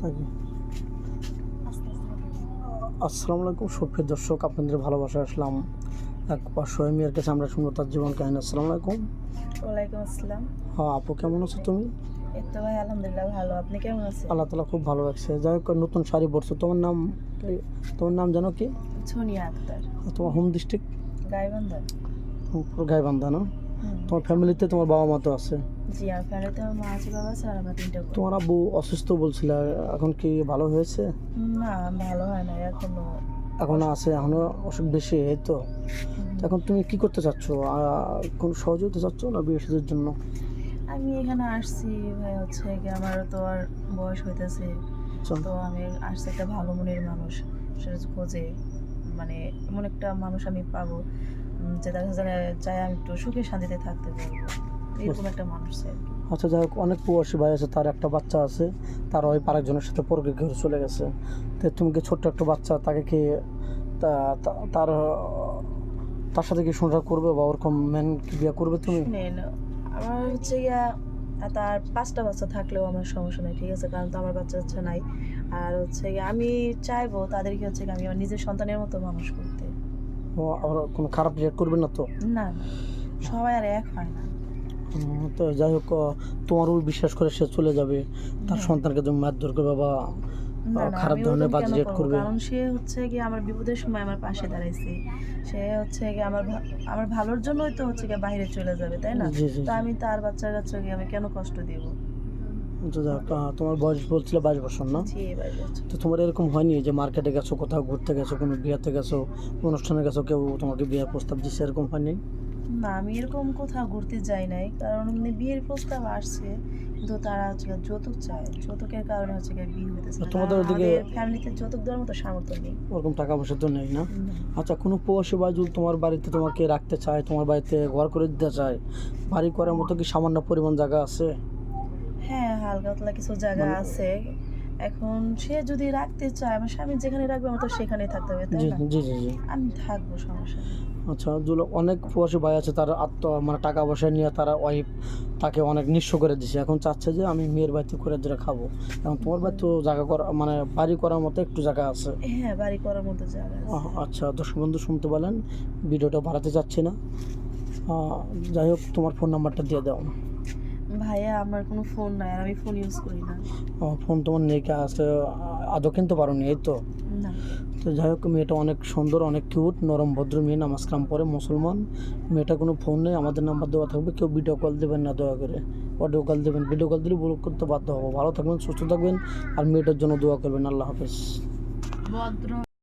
তাকে আসসালামু আলাইকুম সুপ্রিয় দর্শক, আপনাদের ভালোবাসা আসলাম এক অসহায় মেয়ের কাছে। আমরা শুনবো তার জীবন কাহিনী। আসসালামু আলাইকুম। ওয়ালাইকুম আসসালাম। হ্যাঁ আপু, কেমন আছো তুমি? এই তো ভাই আলহামদুলিল্লাহ ভালো। আপনি কেমন আছেন? আল্লাহ তালা খুব ভালো লাগছে। যাই হোক, নতুন শাড়ি পরছো, তোমার নাম জানো কি? সোনিয়া আক্তার, তোমার হোম ডিস্ট্রিক্ট? গাইবান্ধা। গাইবান্ধা না? হুম। তোমার ফ্যামিলিতে তোমার বাবা মা তো আছে? জি, আমার ফ্যামিলিতে আমার মা আছে, বাবা আছে, আর আমরা 3টা বোন। তোমার আব্বু অসুস্থ বলছিল, এখন কি ভালো হয়েছে? না, ভালো হয় না এখনো। এখনো আছে, এখনো অসুখ বেশি, এই তো। তো এখন তুমি কি করতে চাচ্ছ? কোন সহযোগিতা চাচ্ছ না বিয়ে শাদীর জন্য? আমি এখানে আসছি ভাই, হচ্ছে কি আমারও তো আর বয়স হইতেছে, আচ্ছা। তো আমি আসছি একটা ভালো মনের মানুষ সেটা খোঁজে, মানে এমন একটা মানুষ আমি পাবো যে দেখা যায় চাই আমি একটু সুখে শান্তিতে থাকতে পারবো, এরকম একটা মানুষ চাই। আচ্ছা, যাই হোক, অনেক প্রবাসী ভাই আছে, তার একটা বাচ্চা আছে, তার ওই আরেকজনের সাথে পরকে ঘরে চলে গেছে। তো তুমি কি ছোট্ট একটা বাচ্চা, তাকে কি তার তার সাথে কি সংসার করবে বা ওরকম ম্যান কি বিয়ে করবে তুমি? শুনেন, আমার হচ্ছে গিয়া তার 5টা বাচ্চা থাকলেও আমার সমস্যা নেই, ঠিক আছে, কারণ তো আমার বাচ্চা কাচ্চা নাই। আর হচ্ছে গিয়ে আমি চাইবো তাদেরকে হচ্ছে গিয়ে আমি আমার নিজের সন্তানের মতো মানুষ করতে। ও আবার কোনো খারাপ রিয়েক্ট করবে না তো? না না, সবাই আর এক হয় না। তো যাই হোক, তোমারও বিশ্বাস করে সে চলে যাবে, তার হ্যাঁ। সন্তানকে তুমি মারধর করবে বা না না, খারাপ আমি ধরনের ওরকম বাজে কেন রিয়েক্ট করবো? করবে? কারণ সে হচ্ছে গিয়ে আমার বিপদের সময় আমার পাশে দাঁড়াইছে। সে হচ্ছে গিয়ে আমার ভালোর জন্যই তো হচ্ছে গিয়ে বাইরে চলে যাবে, তাই না? জি জি তো জি। আমি তার বাচ্চা কাচ্চা গিয়ে আমি কেন কষ্ট দিব? আচ্ছা, যাই হোক, তোমার বয়স বলছিলে 22 বছর না? জি, এবার হচ্ছে। তো তোমার এরকম হয়নি যে মার্কেটে গেছো, কোথাও ঘুরতে গেছো, কোনো বিয়েতে গেছো, অনুষ্ঠানে গেছো, কেউ তোমাকে বিয়ের প্রস্তাব দিচ্ছে, এরকম হয়নি? না, আমি এরকম কোথাও ঘুরতে যাই নাই, কারণ এমনি বিয়ের প্রস্তাব আসছে, কিন্তু তারা হচ্ছে গিয়ে যৌতুক চায়। যৌতুকের কারণে হচ্ছে গিয়ে বিয়ে হইতেছে না, তোমাদের কারণ ওদিকে আমাদের ফ্যামিলিতে যৌতুক দেওয়ার মতো সামর্থ্য নেই। ওরকম টাকা পয়সা তো নেই না? হুম। আচ্ছা, কোনো প্রবাসী বাজুল তোমার বাড়িতে তোমাকে রাখতে চায়, তোমার বাড়িতে ঘর করে দিতে চায়, বাড়ি করার মতো কি সামান্য পরিমাণ জায়গা আছে? হ্যাঁ, হালকা পাতলা কিছু জায়গা মানে আছে। এখন সে যদি রাখতে চায়, আমার স্বামী যেখানে রাখবে আমার তো সেখানেই থাকতে হবে, তাই জি না? জি জি জি। আমি থাকবো, সমস্যা নেই। আচ্ছা, যেগুলো অনেক প্রবাসী ভাই আছে, তার মানে টাকা পয়সা নিয়ে তারা ওয়াইফ তাকে অনেক নিঃস্ব করে দিছে, এখন চাচ্ছে যে আমি মেয়ের বাড়িতে করে ধরে খাবো। এখন তোমার বাড়ি তো জায়গা করা, মানে বাড়ি করার মতো একটু জায়গা আছে। হ্যাঁ, বাড়ি করার মতো জায়গা আছে। আচ্ছা, দর্শক বন্ধু শুনতে পেলেন, ভিডিওটা বাড়াতে চাচ্ছি না। যাই হোক, তোমার ফোন নাম্বারটা দিয়ে দাও। ভাইয়া, আমার কোনো ফোন নাই, আর আমি ফোন ইউজ করি না। ফোন তোমার নেই কে আছে? আদৌ কিনতে পারো নি, এই তো। না। তো যাই হোক, মেয়েটা অনেক সুন্দর, অনেক কিউট, নরম ভদ্র মেয়ে, নামাজ কালাম পড়ে, মুসলমান। মেয়েটা কোনো ফোন নেই, আমাদের নাম্বার দেওয়া থাকবে, কেউ ভিডিও কল দেবেন না দয়া করে। অডিও কল দেবেন, ভিডিও কল দিলে ব্লক করতে বাধ্য হবো। ভালো থাকবেন, সুস্থ থাকবেন, আর মেয়েটার জন্য দোয়া করবেন। আল্লাহ হাফেজ। ভদ্র